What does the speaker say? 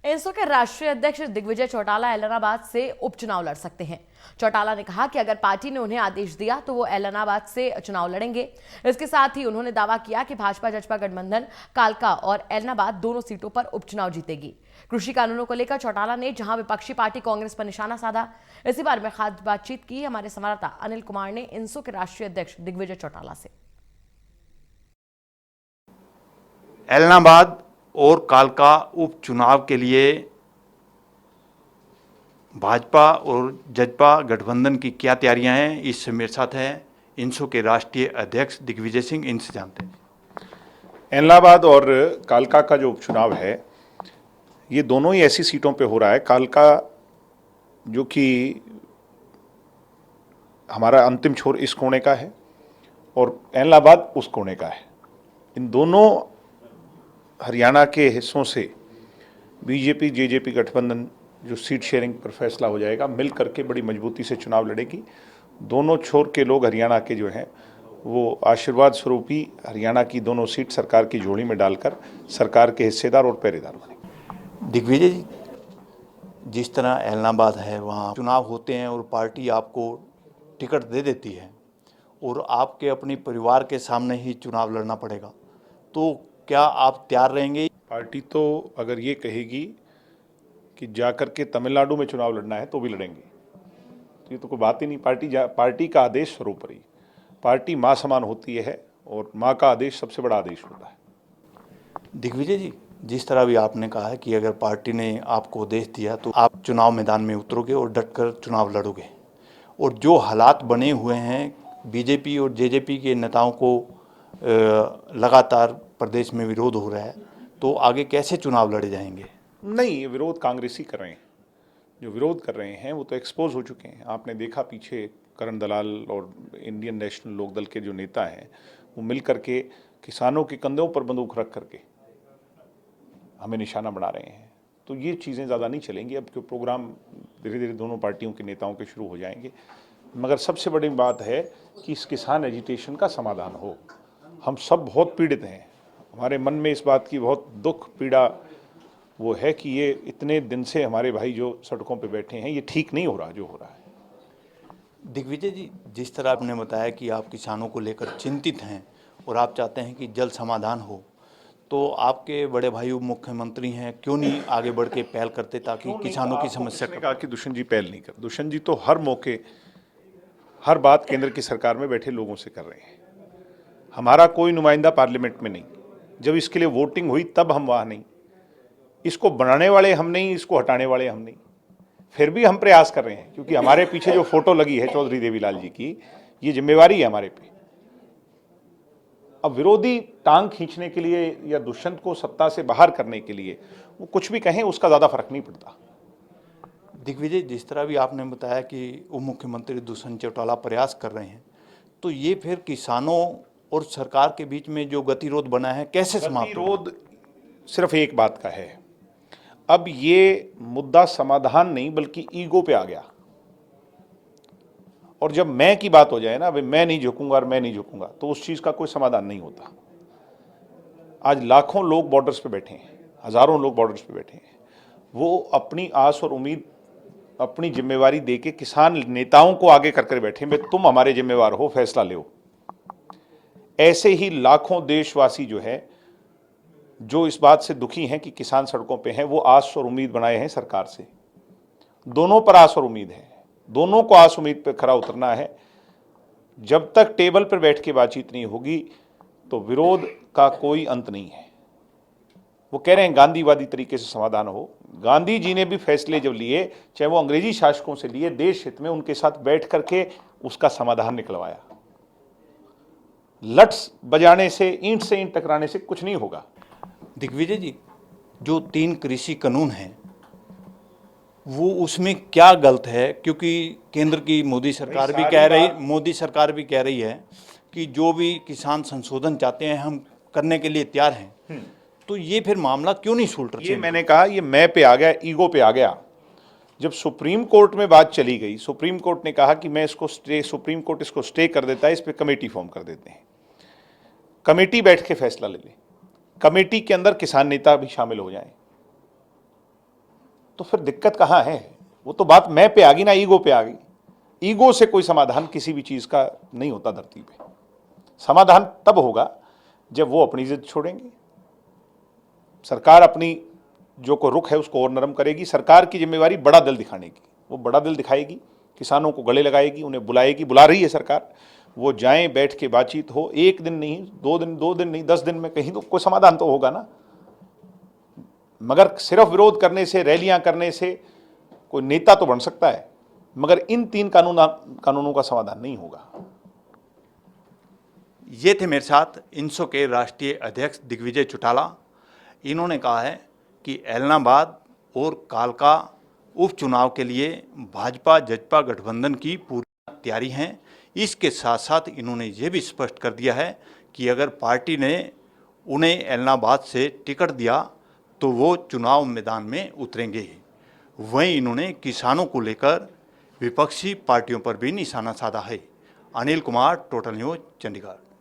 इंसो के राष्ट्रीय अध्यक्ष दिग्विजय चौटाला एलनाबाद से उपचुनाव लड़ सकते हैं। चौटाला ने कहा कि अगर पार्टी ने उन्हें आदेश दिया तो वो एलनाबाद से चुनाव लड़ेंगे। इसके साथ ही उन्होंने दावा किया कि भाजपा जजपा गठबंधन कालका और एलनाबाद दोनों सीटों पर उपचुनाव जीतेगी। कृषि कानूनों को लेकर चौटाला ने जहां विपक्षी पार्टी कांग्रेस पर निशाना साधा, इसी बारे में खास बातचीत की हमारे संवाददाता अनिल कुमार ने इंसो के राष्ट्रीय अध्यक्ष दिग्विजय चौटाला से। एलनाबाद और कालका उपचुनाव के लिए भाजपा और जजपा गठबंधन की क्या तैयारियां हैं, इससे मेरे साथ हैं इंसो के राष्ट्रीय अध्यक्ष दिग्विजय सिंह। इनसे जानते हैं। एलनाबाद और कालका का जो उपचुनाव है, ये दोनों ही ऐसी सीटों पे हो रहा है। कालका जो कि हमारा अंतिम छोर इस कोने का है और एलनाबाद उस कोने का है। इन दोनों हरियाणा के हिस्सों से बीजेपी जेजेपी गठबंधन जो सीट शेयरिंग पर फैसला हो जाएगा, मिल करके बड़ी मजबूती से चुनाव लड़ेगी। दोनों छोर के लोग हरियाणा के जो हैं वो आशीर्वाद स्वरूप ही हरियाणा की दोनों सीट सरकार की झोली में डालकर सरकार के हिस्सेदार और पहरेदार बने। दिग्विजय जी, जिस तरह एलनाबाद है वहाँ चुनाव होते हैं और पार्टी आपको टिकट दे देती है और आपके अपने परिवार के सामने ही चुनाव लड़ना पड़ेगा, तो क्या आप तैयार रहेंगे? पार्टी तो अगर ये कहेगी कि जाकर के तमिलनाडु में चुनाव लड़ना है तो भी लड़ेंगे, तो ये तो कोई बात ही नहीं। पार्टी का आदेश सर्वोपरि। पार्टी माँ समान होती है और माँ का आदेश सबसे बड़ा आदेश होता है। दिग्विजय जी, जिस तरह भी आपने कहा है कि अगर पार्टी ने आपको आदेश दिया तो आप चुनाव मैदान में उतरोगे और डटकर चुनाव लड़ोगे, और जो हालात बने हुए हैं, बीजेपी और जेजेपी के नेताओं को लगातार प्रदेश में विरोध हो रहा है, तो आगे कैसे चुनाव लड़े जाएंगे? नहीं, ये विरोध कांग्रेसी कर रहे हैं। जो विरोध कर रहे हैं वो तो एक्सपोज हो चुके हैं। आपने देखा पीछे करण दलाल और इंडियन नेशनल लोकदल के जो नेता हैं वो मिल करके किसानों के कंधों पर बंदूक रख करके हमें निशाना बना रहे हैं। तो ये चीज़ें ज़्यादा नहीं चलेंगी। अब जो प्रोग्राम धीरे धीरे दोनों पार्टियों के नेताओं के शुरू हो जाएंगे, मगर सबसे बड़ी बात है कि इस किसान एजिटेशन का समाधान हो। हम सब बहुत पीड़ित हैं। हमारे मन में इस बात की बहुत दुख पीड़ा वो है कि ये इतने दिन से हमारे भाई जो सड़कों पे बैठे हैं, ये ठीक नहीं हो रहा जो हो रहा है। दिग्विजय जी, जिस तरह आपने बताया कि आप किसानों को लेकर चिंतित हैं और आप चाहते हैं कि जल्द समाधान हो, तो आपके बड़े भाई उप मुख्यमंत्री हैं, क्यों नहीं आगे बढ़ के पहल करते ताकि किसानों की समस्या ने कहा कि दुष्यंत जी पहल नहीं कर। दुष्यंत जी तो हर मौके हर बात केंद्र की सरकार में बैठे लोगों से कर रहे हैं। हमारा कोई नुमाइंदा पार्लियामेंट में नहीं। जब इसके लिए वोटिंग हुई तब हम वहाँ नहीं। इसको बनाने वाले हम नहीं, इसको हटाने वाले हम नहीं। फिर भी हम प्रयास कर रहे हैं, क्योंकि हमारे पीछे जो फोटो लगी है चौधरी देवीलाल जी की, ये जिम्मेवारी है हमारे पे। अब विरोधी टांग खींचने के लिए या दुष्यंत को सत्ता से बाहर करने के लिए वो कुछ भी कहें, उसका ज़्यादा फर्क नहीं पड़ता। दिग्विजय, जिस तरह भी आपने बताया कि उप मुख्यमंत्री दुष्यंत चौटाला प्रयास कर रहे हैं, तो ये फिर किसानों और सरकार के बीच में जो गतिरोध बना है कैसे समाप्त होगा? गतिरोध सिर्फ एक बात का है। अब ये मुद्दा समाधान नहीं बल्कि ईगो पे आ गया, और जब मैं की बात हो जाए ना, भाई मैं नहीं झुकूंगा और मैं नहीं झुकूंगा, तो उस चीज का कोई समाधान नहीं होता। आज लाखों लोग बॉर्डर्स पे बैठे हैं, हजारों लोग बॉर्डर्स पे बैठे हैं। वो अपनी आस और उम्मीद, अपनी जिम्मेवारी देके किसान नेताओं को आगे कर बैठे, भाई तुम हमारे जिम्मेवार हो, फैसला लो। ऐसे ही लाखों देशवासी जो है, जो इस बात से दुखी हैं कि किसान सड़कों पे हैं, वो आस और उम्मीद बनाए हैं सरकार से। दोनों पर आस और उम्मीद है, दोनों को आस उम्मीद पर खरा उतरना है। जब तक टेबल पर बैठ के बातचीत नहीं होगी तो विरोध का कोई अंत नहीं है। वो कह रहे हैं गांधीवादी तरीके से समाधान हो। गांधी जी ने भी फैसले जब लिए, चाहे वो अंग्रेजी शासकों से लिए, देश हित में उनके साथ बैठ करके उसका समाधान निकलवाया। लट्स बजाने से ईंट टकराने से कुछ नहीं होगा। दिग्विजय जी, जो 3 कृषि कानून हैं वो उसमें क्या गलत है? क्योंकि केंद्र की मोदी सरकार भी कह रही है कि जो भी किसान संशोधन चाहते हैं हम करने के लिए तैयार हैं, तो ये फिर मामला क्यों नहीं सुलझ रहा? ये मैंने कहा, ये मैं पे आ गया, ईगो पे आ गया। जब सुप्रीम कोर्ट में बात चली गई, सुप्रीम कोर्ट ने कहा कि मैं इसको सुप्रीम कोर्ट इसको स्टे कर देता है, इस पर कमेटी फॉर्म कर देते हैं। कमेटी बैठ के फैसला ले ले। कमेटी के अंदर किसान नेता भी शामिल हो जाएं। तो फिर दिक्कत कहाँ है? वो तो बात मैं पे आ गई ना, ईगो पे आ गई। ईगो से कोई समाधान किसी भी चीज़ का नहीं होता धरती पे। समाधान तब होगा जब वो अपनी जिद छोड़ेंगे, सरकार अपनी जो को रुख है उसको और नरम करेगी। सरकार की जिम्मेवारी बड़ा दिल दिखाने की, वो बड़ा दिल दिखाएगी, किसानों को गले लगाएगी, उन्हें बुलाएगी, बुला रही है सरकार। वो जाएं, बैठ के बातचीत हो, एक दिन नहीं, 2 दिन नहीं, 10 दिन में कहीं तो कोई समाधान तो होगा ना। मगर सिर्फ विरोध करने से, रैलियां करने से कोई नेता तो बन सकता है, मगर इन 3 कानूनों का समाधान नहीं होगा। ये थे मेरे साथ इनसो के राष्ट्रीय अध्यक्ष दिग्विजय चौटाला। इन्होंने कहा है कि ऐलनाबाद और कालका उपचुनाव के लिए भाजपा जजपा गठबंधन की पूरी तैयारी है। इसके साथ साथ इन्होंने ये भी स्पष्ट कर दिया है कि अगर पार्टी ने उन्हें ऐलनाबाद से टिकट दिया तो वो चुनाव मैदान में उतरेंगे। वहीं इन्होंने किसानों को लेकर विपक्षी पार्टियों पर भी निशाना साधा है। Anil Kumar, total news, Chandigarh.